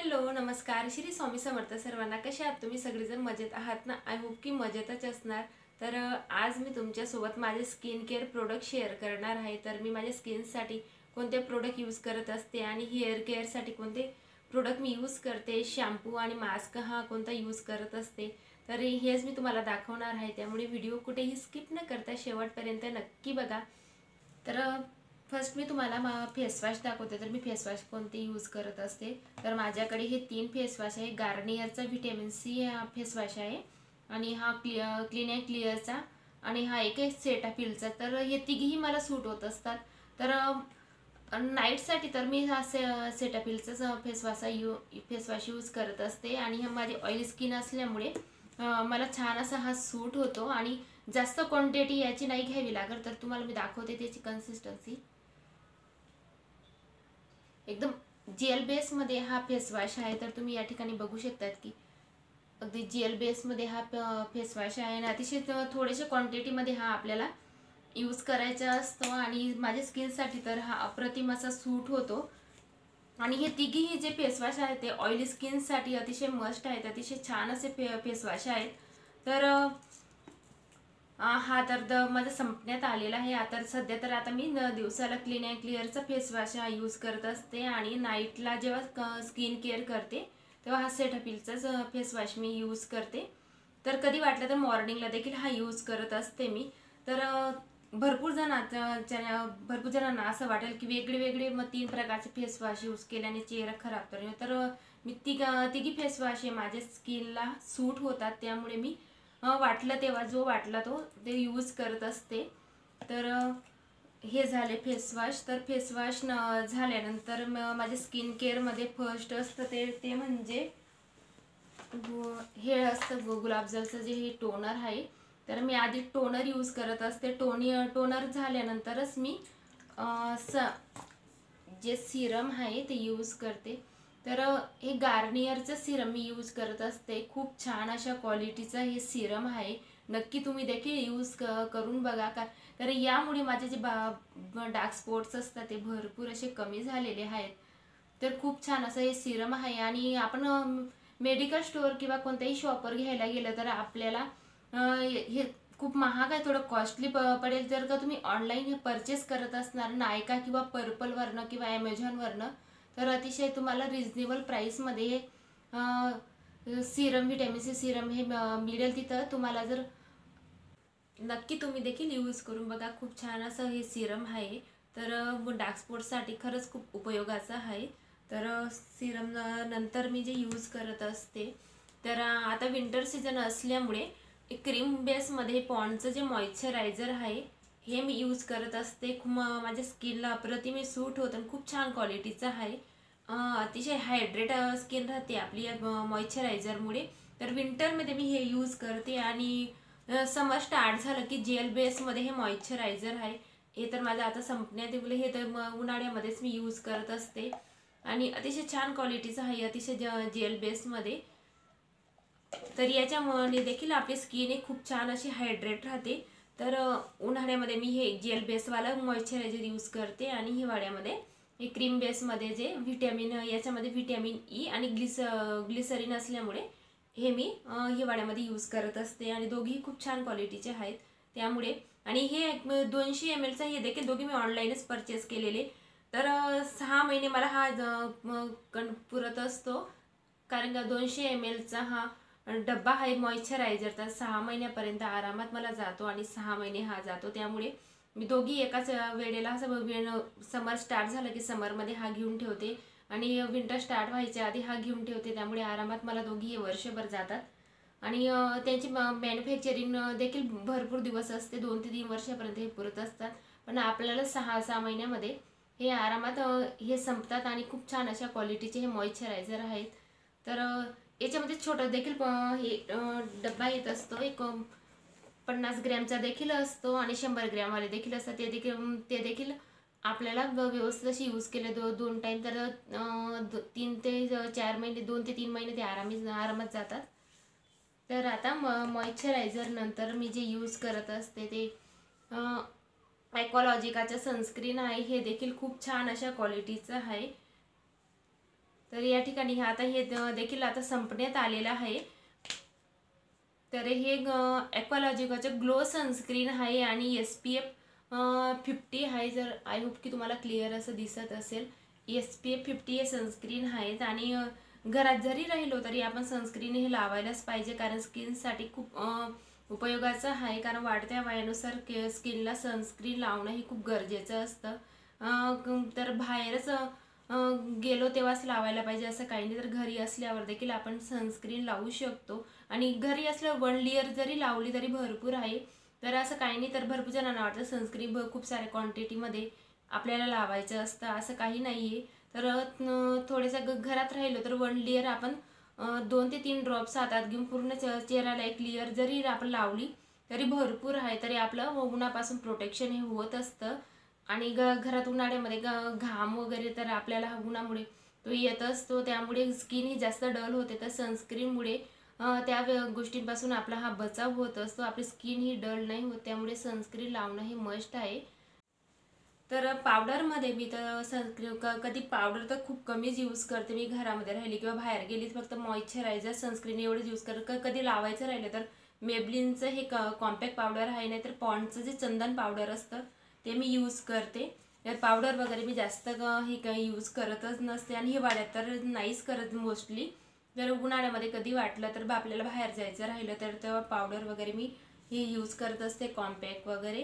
Hello नमस्कार श्री स्वामी समर्थ सर्वांना। कसे आहात तुम्ही सगळेजण? मजेत आहात ना? आय होप की मजेतच असणार। तर आज मी तुमच्यासोबत माझे स्किन केअर प्रोडक्ट शेअर करणार आहे। तर मी माझ्या स्किनसाठी कोणते प्रोडक्ट यूज करत असते आणि हेअर केअरसाठी कोणते प्रोडक्ट मी यूज करते, शॅम्पू आणि मास्क हा कोणता यूज करत असते, तर हेच मी तुम्हाला दाखवणार आहे। त्यामुळे व्हिडिओ कुठेही स्किप न करता शेवटपर्यंत नक्की बघा। तर फर्स्ट मी तुम्हाला फेस वॉश दाखवते। तर मी फेस वॉश कोणते यूज करत असते, तर माझ्याकडे हे 3 फेस वॉश आहे। गार्नियरचा व्हिटॅमिन सी हा फेस वॉश आहे, आणि हा क्लीन अँड क्लिअरचा, आणि हा एक आहे सेटाफिलचा। तर हे तिघीही मला सूट होत असतात। तर नाईटसाठी तर मी हा सेटाफिलचाच फेस वॉश यूज करत असते। आणि माझी ऑइली स्किन असल्यामुळे मला छान असा हा सूट होतो, आणि जास्त क्वांटिटी याची नाही घ्यावी लागत। तर तुम्हाला मी दाखवते त्याची कन्सिस्टन्सी। एकदम जेल बेसमध्ये हा फेस वॉश आहे। तर तुम्ही या ठिकाणी बघू शकतात की अगदी जेल बेसमध्ये हा फेस वॉश आहे, आणि अतिशय थोडेसे क्वांटिटीमध्ये हा आपल्याला यूज करायचा असतो। आणि माझ्या स्किनसाठी तर हा अप्रतिम असा सूट होतो। आणि हे तिघीही जे फेस वॉश आहेत ते ऑइली स्किनसाठी अतिशय मस्ट आहेत, अतिशय छान असे फेस वॉश आहेत। तर हा तर माझा संपण्यात आलेला आहे। आता सध्या तर आता मी दिवसाला क्लीन अँड क्लिअरचा फेस वॉश हा यूज करत असते, आणि नाईटला जेव्हा स्किन केअर करते तेव्हा हा सेटाफिलचाच फेस वॉश मी यूज करते। तर कधी वाटलं तर मॉर्निंगला देखील हा यूज करत असते मी। तर भरपूर जणांना असं वाटेल की वेगळे वेगळे 3 प्रकारचे फेस वॉश यूज केल्याने चेहरा खराब तर तर मी तिघी फेस वॉश हे माझ्या स्किनला सूट होतात, त्यामुळे मी वाटलं तेव्हा जो वाटला तो ते यूज करत असते। तर हे झाले फेस वॉश। तर फेस वॉश झाल्यानंतर माझ्या स्किन केअरमध्ये फर्स्ट असतं ते म्हणजे हे असतं गुलाबजलचं जे हे टोनर आहे। तर मी आधी टोनर यूज करत असते। टोनर झाल्यानंतरच मी जे सिरम आहे ते यूज करते। तर हे गार्नियरचं सिरम मी यूज करत असते। खूप छान अशा क्वालिटीचा हे सिरम आहे, नक्की तुम्ही देखील यूज करून बघा का, कारण यामुळे माझे जे डार्क स्पॉट्स असतात ते भरपूर असे कमी झालेले आहेत। तर खूप छान असं हे सिरम आहे। आणि आपण मेडिकल स्टोअर किंवा कोणत्याही शॉपवर घ्यायला गेलं तर आपल्याला हे खूप महाग आहे, थोडं कॉस्टली पडेल। जर का तुम्ही ऑनलाईन हे परचेस करत असणार नायका किंवा पर्पलवरनं किंवा ॲमेझॉनवरनं, तर अतिशय तुम्हाला रिजनेबल प्राईसमध्ये हे सिरम व्हिटॅमिन सी सिरम हे मिळेल तिथं तुम्हाला। जर नक्की तुम्ही देखील यूज करून बघा, खूप छान असं हे सिरम आहे। तर डार्क स्पॉटसाठी खरंच खूप उपयोगाचं आहे। तर सिरम नंतर मी जे यूज करत असते, तर आता विंटर सीझन असल्यामुळे क्रीम बेसमध्ये पॉन्डचं जे मॉइश्चरायझर आहे हे मी यूज करत असते। माझ्या स्किनला अप्रतिम सूट होतं आणि खूप छान क्वालिटीचं आहे। अतिशय हायड्रेट स्किन राहते आपली या मॉइश्चरायझरमुळे। तर विंटरमध्ये मी हे यूज करते, आणि समर स्टार्ट झालं की जेल बेसमध्ये हे मॉइश्चरायझर आहे हे तर माझं आता संपण्यात येईल, हे तर उन्हाळ्यामध्येच मी यूज करत असते। आणि अतिशय छान क्वालिटीचं आहे, अतिशय जेल बेसमध्ये। तर याच्यामुळे देखील आपली स्किन ही खूप छान अशी हायड्रेट राहते। तर उन्हाळ्यामध्ये मी हे जेल बेसवाला मॉइश्चरायझर यूज करते, आणि हिवाळ्यामध्ये हे क्रीम बेसमध्ये जे याच्यामध्ये व्हिटॅमिन ई आणि ग्लिसरीन असल्यामुळे हे मी हिवाळ्यामध्ये यूज करत असते। आणि दोघेही खूप छान क्वालिटीचे आहेत त्यामुळे। आणि हे 200 ml चा हे देखील दोघे मी ऑनलाईनच परचेस केलेले। तर 6 महिने मला हा पुरत असतो, कारण का 200 ml चा हा डब्बा आहे मॉइश्चरायझर, तर 6 महिन्यापर्यंत आरामात मला जातो, आणि 6 महिने हा जातो। त्यामुळे मी दोघी एकाच वेळेला समर स्टार्ट झालं की समरमध्ये हा घेऊन ठेवते, आणि विंटर स्टार्ट व्हायच्या आधी हा घेऊन ठेवते। त्यामुळे आरामात मला दोघी वर्षभर जातात। आणि त्यांची मॅन्युफॅक्चरिंग देखील भरपूर दिवस असते, 2 ते 3 वर्षापर्यंत हे पुरत असतात। पण आपल्याला 6 महिन्यामध्ये हे आरामात हे संपतात, आणि खूप छान अशा क्वालिटीचे हे मॉइश्चरायझर आहेत। तर याच्यामध्ये छोटं देखील हे डब्बा येत असतो, एक 50 ग्रॅमचा देखील असतो, आणि 100 ग्रॅमवाले देखील असतात। ते देखील आपल्याला व्यवस्थित अशी यूज केले 2 टाईम, तर 3 ते 4 महिने, 2 ते 3 महिने ते आरामात जातात। तर आता मॉइश्चरायझर नंतर मी जे यूज करत असते ते ॲक्वालॉजिकाचं सनस्क्रीन आहे, हे देखील खूप छान अशा क्वालिटीचं आहे। तर या ठिकाणी आता हे देखील आता संपण्यात आलेलं आहे। तर हे ॲक्वालॉजिकाचं ग्लो सनस्क्रीन आहे आणि SPF 50 आहे। जर आय होप की तुम्हाला क्लिअर असं दिसत असेल, SPF 50 हे सनस्क्रीन आहेत आणि घरात जरी राहिलो तरी आपण सनस्क्रीन हे लावायलाच पाहिजे, कारण स्किनसाठी खूप उपयोगाचं आहे। कारण वाढत्या वयानुसार स्किनला सनस्क्रीन लावणं हे खूप गरजेचं असतं। तर बाहेरच गेलो तेव्हाच लावायला पाहिजे असं काही नाही, तर घरी असल्यावर देखील आपण सनस्क्रीन लावू शकतो आणि घरी असल्यावर 1 लेअर जरी लावली तरी भरपूर आहे। तर असं काही नाही, तर भरपूर जणांना वाटतं सनस्क्रीन खूप साऱ्या क्वांटिटीमध्ये आपल्याला लावायचं असतं, असं काही नाही आहे। तर थोडंसं घरात राहिलो तर 1 लेअर आपण 2 ते 3 ड्रॉप्स हातात घेऊन पूर्ण चेहऱ्याला 1 लेअर जरी आपण लावली तरी भरपूर आहे, तरी आपलं उन्हापासून प्रोटेक्शन हे होत असतं। आणि घरात उन्हाळ्यामध्ये घाम वगैरे तर आपल्याला उन्हामुळे तो येत असतो, त्यामुळे स्किन ही जास्त डल होते। तर सनस्क्रीनमुळे त्या गोष्टींपासून आपला हा बचाव होत असतो, आपली स्किन ही डल नाही होत, त्यामुळे सनस्क्रीन लावणं हे मस्ट आहे। तर पावडरमध्ये मी तर सनस्क्रीन कधी पावडर तर खूप कमीच यूज करते। मी घरामध्ये राहिली किंवा बाहेर गेली फक्त मॉइश्चरायझर सनस्क्रीन एवढंच यूज करते। कधी लावायचं राहिलं तर मेबलिनचं हे कॉम्पॅक्ट पावडर आहे, नाही तर पॉन्डचं जे चंदन पावडर असतं ते मी यूज करते। तर पावडर वगैरे मी जास्त हे काही यूज करतच नसते आणि हिवाळ्यात तर नाहीच करत मोस्टली। जर उन्हाळ्यामध्ये कधी वाटलं तर आपल्याला बाहेर जायचं राहिलं तर तेव्हा पावडर वगैरे मी हे यूज करत असते, कॉम्पॅक्ट वगैरे।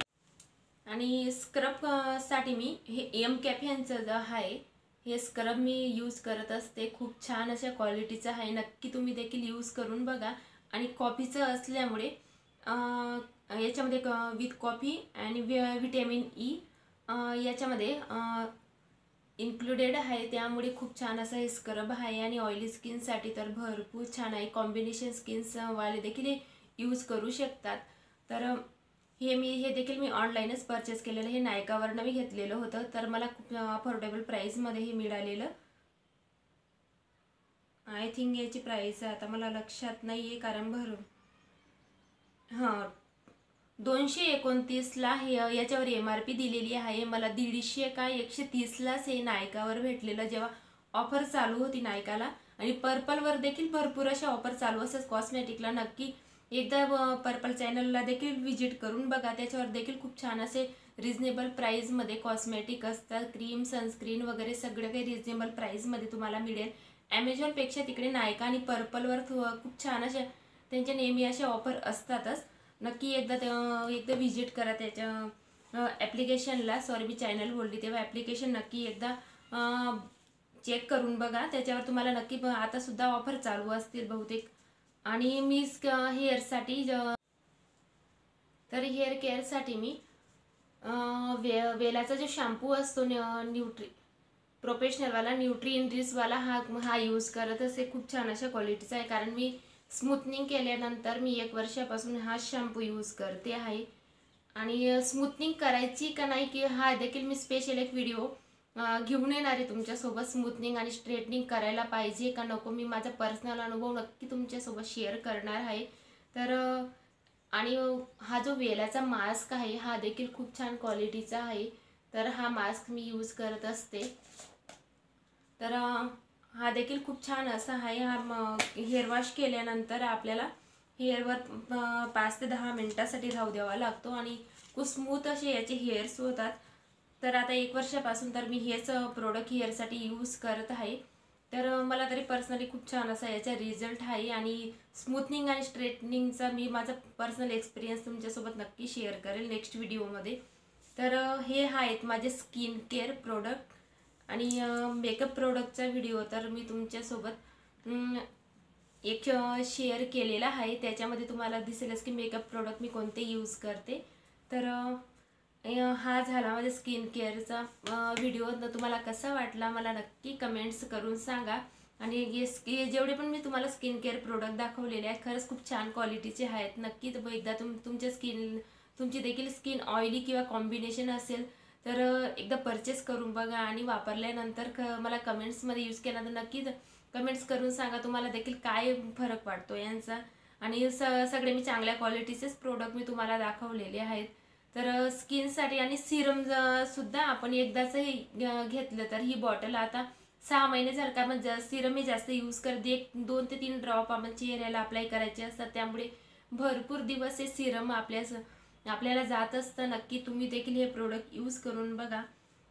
आणि स्क्रब साठी मी हे एम कॅफेनचं जे आहे हे स्क्रब मी यूज करत असते, खूप छान अशा क्वालिटीचं आहे, नक्की तुम्ही देखील यूज करून बघा। आणि कॉफीचं असल्यामुळे याच्यामध्ये विथ कॉफी आणि व्हिटॅमिन ई याच्यामध्ये इन्क्लुडेड आहे, त्यामुळे खूप छान असं हे स्क्रब आहे आणि ऑइली स्किनसाठी तर भरपूर छान आहे। कॉम्बिनेशन स्किन्सवाले देखील हे यूज करू शकतात। तर हे देखील मी ऑनलाईनच परचेस केलेलं, हे नायकावरनं मी घेतलेलं होतं, तर मला खूप अफोर्डेबल प्राईसमध्ये हे मिळालेलं। आय थिंक याची प्राईस आता मला लक्षात नाही आहे, कारण हां 229ला हे याच्यावर MRP दिलेली आहे। मला 150 का 130लाच हे नायकावर भेटलेलं, जेव्हा ऑफर चालू होती नायकाला। आणि पर्पलवर देखील भरपूर अशा ऑफर चालू असतात कॉस्मेटिकला, नक्की एकदा पर्पल चॅनलला देखील विजिट करून बघा, त्याच्यावर देखील खूप छान असे रिजनेबल प्राईजमध्ये कॉस्मेटिक असतात, क्रीम सनस्क्रीन वगैरे सगळं काही रिजनेबल प्राईजमध्ये तुम्हाला मिळेल। ॲमेझॉनपेक्षा तिकडे नायका आणि पर्पलवर खूप छान अशा त्यांच्या नेहमी अशा ऑफर असतातच, नक्की एकदा व्हिजिट करा त्याच्या ॲप्लिकेशनला। सॉरी मी चॅनल बोलली, तेव्हा ॲप्लिकेशन नक्की एकदा चेक करून बघा, त्याच्यावर तुम्हाला नक्की आतासुद्धा ऑफर चालू असतील बहुतेक। आणि मी हेअरसाठी तर हेअर केअरसाठी मी वेलाचा जो शॅम्पू असतो प्रोफेशनलवाला न्यूट्री इंड्रीजवाला हा यूज करत असते, खूप छान अशा क्वालिटीचा आहे। कारण मी स्मूथनिंग केल्यानंतर मी 1 वर्षापासून हा शॅम्पू यूज करते आहे। आणि स्मूथनिंग करायची का नाही की हा देखील मी स्पेशल एक व्हिडिओ घेऊन येणार आहे तुमच्यासोबत, स्मूथनिंग आणि स्ट्रेटनिंग करायला पाहिजे का नको, मी माझा पर्सनल अनुभव नक्की तुमच्यासोबत शेअर करणार आहे। तर आणि हा जो वेलाचा मास्क आहे हा देखील खूप छान क्वालिटीचा आहे, तर हा मास्क मी यूज करत असते। तर हा देखील खूप छान असा आहे। हा हेअर वॉश केल्यानंतर आपल्याला हेअरवर 5 ते 10 मिनिटासाठी राहू द्यावा लागतो आणि खूप स्मूथ असे याचे हेअर्स होतात। तर आता 1 वर्षापासून तर मी हेच प्रोडक्ट हेअरसाठी यूज करत आहे, तर मला तरी पर्सनली खूप छान असा याचा रिझल्ट आहे। आणि स्मूथनिंग आणि स्ट्रेटनिंगचा मी माझा पर्सनल एक्सपिरियन्स तुमच्यासोबत नक्की शेअर करेल नेक्स्ट व्हिडिओमध्ये। तर हे आहेत माझे स्किन केअर प्रोडक्ट आणि मेकअप प्रोडक्टचा व्हिडिओ तर मी तुमच्यासोबत एक शेअर केलेला आहे, त्याच्यामध्ये तुम्हाला दिसेलच की मेकअप प्रोडक्ट मी कोणते यूज करते। तर हा झाला माझ्या स्किन केअरचा व्हिडिओ, तर तुम्हाला कसा वाटला मला नक्की कमेंट्स करून सांगा। आणि जेवढे पण मी तुम्हाला स्किन केअर प्रोडक्ट दाखवलेले आहेत खरंच खूप छान क्वालिटीचे आहेत, नक्की एकदा तुमची देखील स्किन ऑइली किंवा कॉम्बिनेशन असेल तर एकदा परचेस करून बघा आणि वापरल्यानंतर मला कमेंट्समध्ये यूज केल्यानंतर नक्की कमेंट्स करून सांगा तुम्हाला देखील काय फरक वाटतो यांचा। आणि सगळे मी चांगल्या क्वालिटीचेच प्रोडक्ट मी तुम्हाला दाखवलेले आहेत। तर स्किनसाठी आणि सिरम सुद्धा आपण एकदाच घेतलं तर ही बॉटल आता 6 महिने झाले का मग सिरम मी जास्त यूज करते, 2 ते 3 ड्रॉप आपण चेहऱ्याला अप्लाय करायचे असतात, त्यामुळे भरपूर दिवस हे सिरम आपल्याला जात असतं. नक्की तुम्ही देखील हे प्रोडक्ट यूज करून बघा.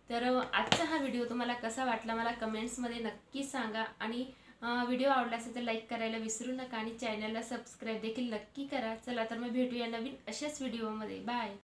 तर आजचा हा व्हिडिओ तुम्हाला कसा वाटला मला कमेंट्समध्ये नक्की सांगा, आणि व्हिडिओ आवडला असेल तर लाईक करायला विसरू नका, आणि चॅनलला सबस्क्राईब देखील नक्की करा. चला तर मग भेटूया नवीन अशाच व्हिडिओमध्ये. बाय.